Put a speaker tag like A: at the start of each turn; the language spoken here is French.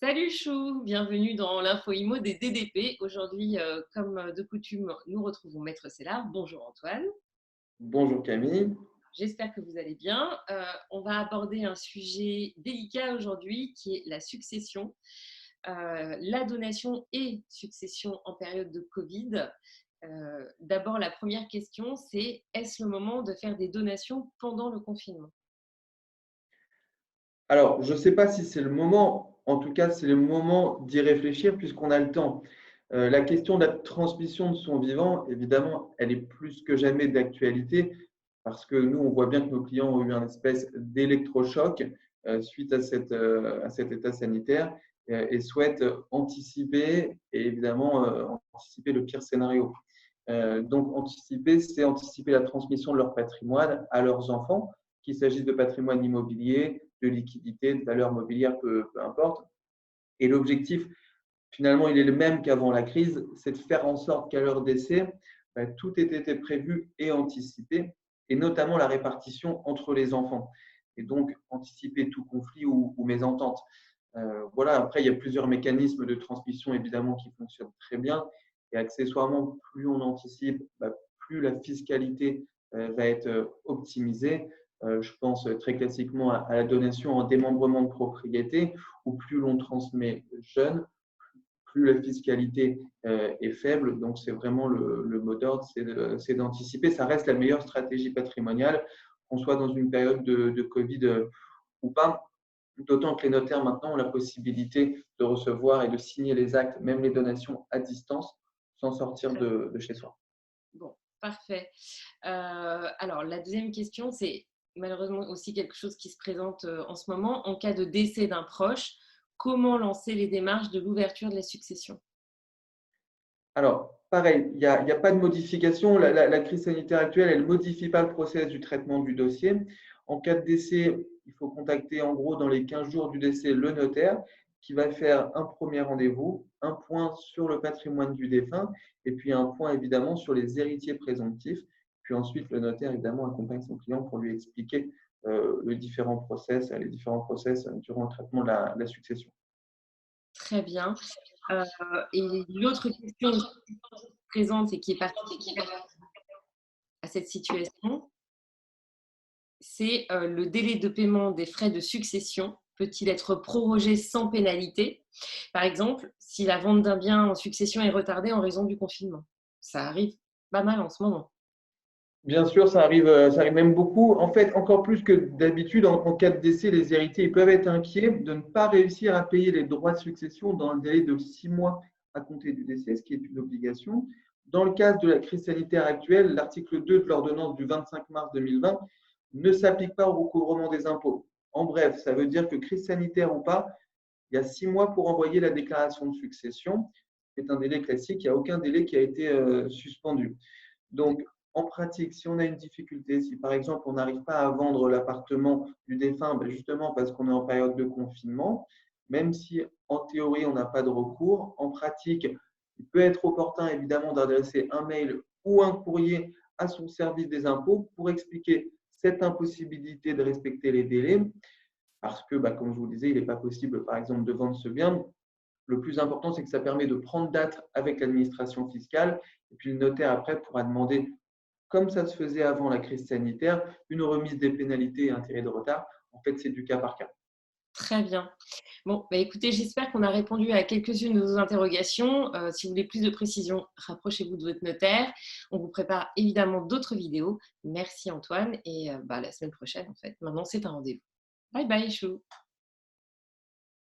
A: Salut Chou, bienvenue dans l'info IMO des DDP. Aujourd'hui, comme de coutume, nous retrouvons Maître Célard. Bonjour Antoine,
B: Bonjour Camille.
A: j'espère que vous allez bien. On va aborder un sujet délicat aujourd'hui qui est la succession, la donation et succession en période de Covid. D'abord, la première question, c'est est-ce le moment de faire des donations pendant le confinement?
B: Alors, je ne sais pas si c'est le moment, en tout cas, c'est le moment d'y réfléchir puisqu'on a le temps. La question de la transmission de son vivant, évidemment, elle est plus que jamais d'actualité parce que nous, on voit bien que nos clients ont eu un espèce d'électrochoc suite à cet état sanitaire et souhaitent anticiper et évidemment anticiper le pire scénario. Donc, anticiper, c'est anticiper la transmission de leur patrimoine à leurs enfants, qu'il s'agisse de patrimoine immobilier, de liquidité, de valeur mobilière, peu importe. Et l'objectif, finalement, il est le même qu'avant la crise, c'est de faire en sorte qu'à leur décès, tout ait été prévu et anticipé, et notamment la répartition entre les enfants. Et donc, anticiper tout conflit ou mésentente. Voilà, après, il y a plusieurs mécanismes de transmission, évidemment, qui fonctionnent très bien. Et accessoirement, plus on anticipe, plus la fiscalité va être optimisée. Je pense très classiquement à la donation en démembrement de propriété, où plus l'on transmet jeune, plus la fiscalité est faible. Donc, c'est vraiment le mot d'ordre, c'est d'anticiper. Ça reste la meilleure stratégie patrimoniale, qu'on soit dans une période de Covid ou pas. D'autant que les notaires maintenant ont la possibilité de recevoir et de signer les actes, même les donations à distance, sans sortir
A: Très bien.
B: de chez soi.
A: Bon, parfait. Alors, la deuxième question, c'est malheureusement aussi quelque chose qui se présente en ce moment. En cas de décès d'un proche, comment lancer les démarches de l'ouverture de la succession?
B: Alors, pareil, il y a pas de modification. La crise sanitaire actuelle, elle ne modifie pas le process du traitement du dossier. En cas de décès, il faut contacter en gros dans les 15 jours du décès le notaire qui va faire un premier rendez-vous, un point sur le patrimoine du défunt et puis un point évidemment sur les héritiers présomptifs. Puis ensuite, le notaire évidemment accompagne son client pour lui expliquer les différents process durant le traitement de la succession.
A: Très bien. Euh, et l'autre question aussi présente et qui est particulière à cette situation, c'est le délai de paiement des frais de succession peut-il être prorogé sans pénalité? Par exemple, si la vente d'un bien en succession est retardée en raison du confinement. Ça arrive pas mal en ce moment.
B: Bien sûr, ça arrive même beaucoup. En fait, encore plus que d'habitude, en cas de décès, les héritiers ils peuvent être inquiets de ne pas réussir à payer les droits de succession dans le délai de 6 mois à compter du décès, ce qui est une obligation. Dans le cadre de la crise sanitaire actuelle, l'article 2 de l'ordonnance du 25 mars 2020 ne s'applique pas au recouvrement des impôts. En bref, ça veut dire que crise sanitaire ou pas, il y a 6 mois pour envoyer la déclaration de succession. C'est un délai classique, il n'y a aucun délai qui a été suspendu. Donc, en pratique, si on a une difficulté, si par exemple on n'arrive pas à vendre l'appartement du défunt, justement parce qu'on est en période de confinement, même si en théorie on n'a pas de recours, en pratique, il peut être opportun évidemment d'adresser un mail ou un courrier à son service des impôts pour expliquer cette impossibilité de respecter les délais, parce que, comme je vous le disais, il n'est pas possible par exemple de vendre ce bien. Le plus important, c'est que ça permet de prendre date avec l'administration fiscale et puis le notaire après pourra demander, comme ça se faisait avant la crise sanitaire, une remise des pénalités et intérêts de retard. En fait, c'est du cas par cas.
A: Très bien. Bon, bah écoutez, j'espère qu'on a répondu à quelques-unes de vos interrogations. Si vous voulez plus de précisions, rapprochez-vous de votre notaire. On vous prépare évidemment d'autres vidéos. Merci Antoine et la semaine prochaine en fait. Maintenant, c'est un rendez-vous. Bye bye, Chou.